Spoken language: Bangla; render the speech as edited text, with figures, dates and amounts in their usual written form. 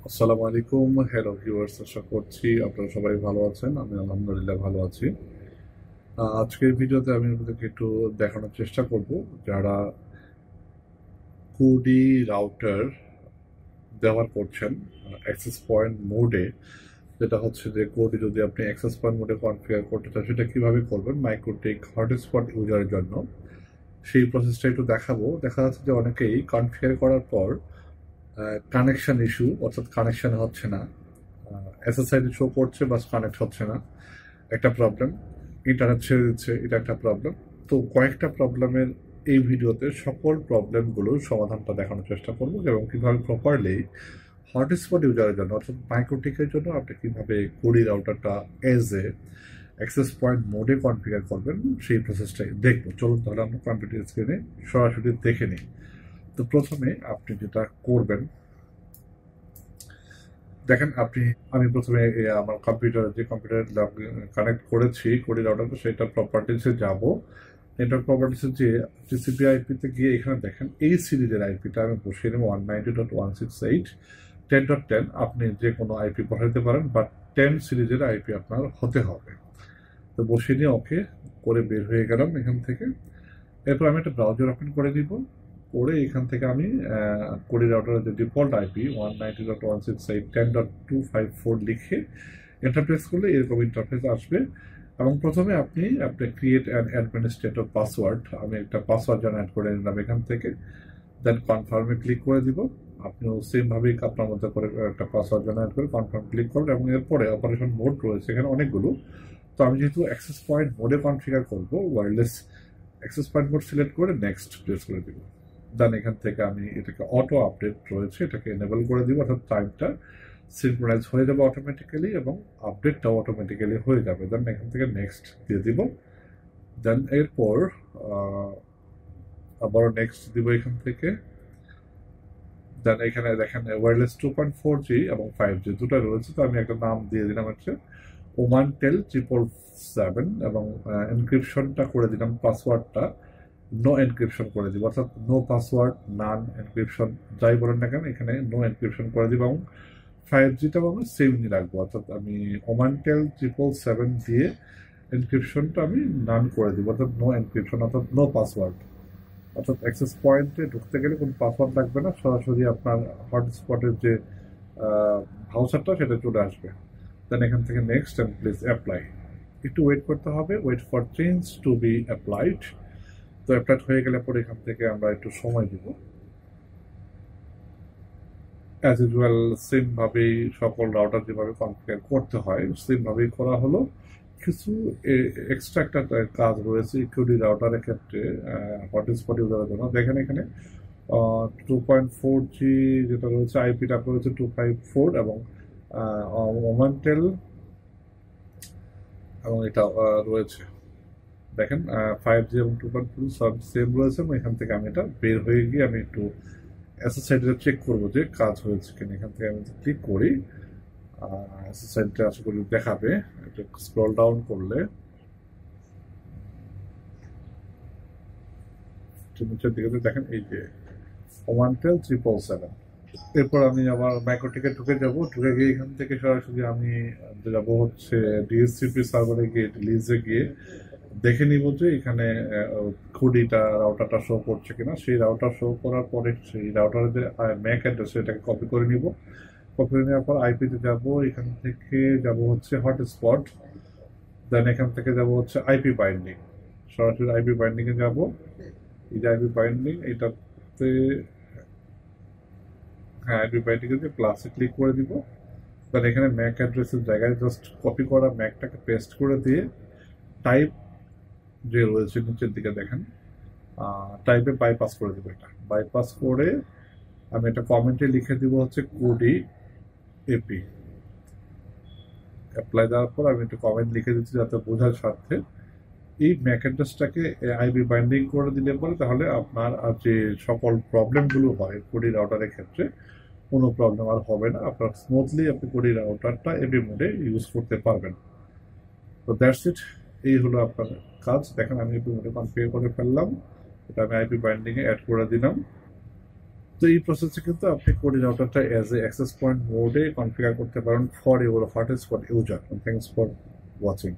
আসসালামু আলাইকুম। হ্যালো ভিউয়ার্স, আশা করছি আপনারা সবাই ভালো আছেন। আমি আলহামদুলিল্লাহ ভালো আছি। আজকের ভিডিওতে আমি আপনাদেরকে একটু দেখানোর চেষ্টা করব যারা কুডি রাউটার ব্যবহার করছেন অ্যাক্সেস পয়েন্ট মোডে, যেটা হচ্ছে যে কোডে যদি আপনি অ্যাক্সেস পয়েন্ট মোডে কনফিগার করতে চান সেটা কিভাবে করবেন মাইক্রোটেক হটস্পট ইউজারের জন্য, সেই প্রসেসটা একটু দেখাবো। দেখা যাচ্ছে যে অনেকেই কনফিগার করার পর কানেকশন ইস্যু, অর্থাৎ কানেকশন হচ্ছে না, এসএসআইডি শো করছে বাস কানেক্ট হচ্ছে না, একটা প্রবলেম। ইন্টারনেট ছেড়ে দিচ্ছে, এটা একটা প্রবলেম। তো কয়েকটা প্রবলেমের এই ভিডিওতে সকল প্রবলেমগুলোর সমাধানটা দেখানোর চেষ্টা করবো এবং কীভাবে প্রপারলি হটস্পট ইউজারের জন্য অর্থাৎ মাইক্রোটিকের জন্য আপনি কীভাবে কুড়ি রাউটারটা এজ এ অ্যাক্সেস পয়েন্ট মোডে কনফিগার করবেন সেই প্রসেসটাই দেখবো। চলুন তাহলে আমরা কম্পিউটার স্ক্রিনে সরাসরি দেখে নিই। তো প্রথমে আপনি যেটা করবেন, দেখেন আমি প্রথমে আমার যে কম্পিউটার কানেক্ট করেছি কোডি রাউটারটা, সেটা প্রপার্টিসে যাব। নেটওয়ার্ক প্রপার্টিসে যে টিসিপি আইপিতে গিয়ে এখানে দেখেন এই সিরিজের আইপিটা আমি বসিয়ে নেব 190.168.10.10। আপনি যে কোনো আইপি বসাতে পারেন, বাট 10 সিরিজের আইপি আপনার হতে হবে। তো বসিয়ে নিয়ে ওকে করে বের হয়ে গেলাম এখান থেকে। এরপর আমি একটা ব্রাউজার ওপেন করে নিব, করে এখান থেকে আমি কোডি রাউটারের যে ডিফল্ট আইপি 190.168.10.254 লিখে এন্টার প্রেস করলে এরকম ইন্টারফেস আসবে। এবং প্রথমে আপনি আপনার ক্রিয়েট অ্যান্ড অ্যাডমিনিস্ট্রেটর পাসওয়ার্ড, আমি একটা পাসওয়ার্ড জেনারেট করে নিলাম এখান থেকে। দেন কনফার্মে ক্লিক করে দিব। আপনিও সেমভাবেই আপনার মধ্যে করে একটা পাসওয়ার্ড জেনারেট করে কনফার্ম ক্লিক করবেন এবং এরপরে অপারেশন মোড রয়েছে এখানে অনেকগুলো। তো আমি যেহেতু অ্যাক্সেস পয়েন্ট মোডে কনফিগার করবো, wireless access point mode select করে নেক্সট প্রেস করে দিব। দেন এখান থেকে আমি এটাকে অটো আপডেট রয়েছে এটাকে এনেবল করে দিব, অর্থাৎ টাইমটা সিনক্রোনাইজ হয়ে যাবে অটোমেটিক্যালি এবং আপডেটটাও অটোমেটিক্যালি হয়ে যাবে। দেন এখান থেকে নেক্সট দিয়ে দিব। দেন এরপর আবারও নেক্সট দিব এখান থেকে। দেন এখানে দেখেন ওয়্যারলেস 2.4G এবং 5G দুটো রয়েছে। তো আমি একটা নাম দিয়ে দিলাম হচ্ছে ওমানটেল 777 এবং এনক্রিপশনটা করে দিলাম, পাসওয়ার্ডটা নো এনক্রিপশন করে দিব, অর্থাৎ নো পাসওয়ার্ড নান এনক্রিপশন যাই বলেন না কেন এখানে নো এনক্রিপশন করে দিব। এবং 5Gটাও আমি সেমই রাখবো, অর্থাৎ আমি ওমানটেল 777 দিয়ে এনক্রিপশনটা আমি নান করে দিব, অর্থাৎ নো এনক্রিপশন, অর্থাৎ নো পাসওয়ার্ড। অর্থাৎ অ্যাক্সেস পয়েন্টে ঢুকতে গেলে কোনো পাসওয়ার্ড লাগবে না, সরাসরি আপনার হটস্পটের যে ব্রাউজারটা সেটা চলে আসবে। দেন এখান থেকে নেক্সট অ্যান্ড প্লিজ অ্যাপ্লাই, একটু ওয়েট করতে হবে, wait for change to be applied. তো অ্যাপ্লাইড হয়ে গেলে পরে এখান থেকে আমরা একটু সময় দিব। অ্যাজ ইউজুয়াল সেমভাবেই সকল রাউটার যেভাবে কনফিগার করতে হয় সেমভাবেই করা হলো। কিছু এক্সট্রা একটা কাজ রয়েছে ইকুইডি রাউটারের ক্ষেত্রে হটস্পট ইউজারের জন্য। দেখেন এখানে 2.4G যেটা রয়েছে আইপিটা রয়েছে 254 এবং ওমানটেল এবং এটা রয়েছে দেখেন 5G এবং 2.4 সব সেম রয়েছে। এবং এখান থেকে আমি এটা বের হয়ে গিয়ে আমি একটু এসএসআইডিটা চেক করবো যে কাজ হয়েছে কিনা। এখান থেকে আমি ক্লিক করি, এসএসআইডিটা আশা করি দেখাবে। এটা স্ক্রল ডাউন করলে নিচের দিকে দেখেন এই যে ওমানটেল 777। এরপর আমি আবার মাইক্রোটিকে ঢুকে যাব, ঢুকে গিয়ে এখান থেকে সরাসরি আমি যাবো হচ্ছে ডিএসসিপি সার্ভারে গিয়ে লিজে গিয়ে দেখে নিব যে এখানে খুঁড়িটা রাউটারটা শো করছে কিনা। সেই রাউটার শো করার পরে সেই রাউটারের যে ম্যাক অ্যাড্রেস সেটাকে কপি করে নিব। কপি করে নেওয়ার পর আইপিতে যাব, এখান থেকে যাব হচ্ছে হটস্পট। দেন এখান থেকে যাব হচ্ছে আইপি বাইন্ডিং, সরাসরি আইপি বাইন্ডিংয়ে যাব। এই যে আইপি বাইন্ডিং এটাতে, হ্যাঁ আইপি বাইন্ডিংয়ে যে প্লাসে ক্লিক করে দিব। দেন এখানে ম্যাক অ্যাড্রেসের জায়গায় জাস্ট কপি করা ম্যাকটাকে পেস্ট করে দিয়ে টাইপ যে রয়েছে নিচের দিকে দেখেন টাইপে বাইপাস করে দেবো। এটা বাইপাস করে আমি একটা কমেন্টে লিখে দিব হচ্ছে কুডি এপি। অ্যাপ্লাই দেওয়ার পর আমি একটা কমেন্ট লিখে দিচ্ছি যাতে বোঝার স্বার্থে। এই ম্যাক অ্যাড্রেসটাকে আইপি বাইন্ডিং করে দিলে পরে তাহলে আপনার আর যে সকল প্রবলেমগুলো হয় কুডি রাউটারের ক্ষেত্রে কোনো প্রবলেম আর হবে না। আপনার স্মুথলি আপনি কুডি রাউটারটা এপি মোডে ইউজ করতে পারবেন। তো দ্যাটস ইট, এই হলো আপনার কাজ। দেখেন আমি এপি মোডে কনফিগার করে ফেললাম, এটা আমি আইপি বাইন্ডিংয়ে অ্যাড করে দিলাম। তো এই প্রসেসে কিন্তু আপনি কোডি রাউটারটা অ্যাজ এ অ্যাক্সেস পয়েন্ট মোডে কনফিগার করতে পারেন for your hotspot user. Thanks for watching.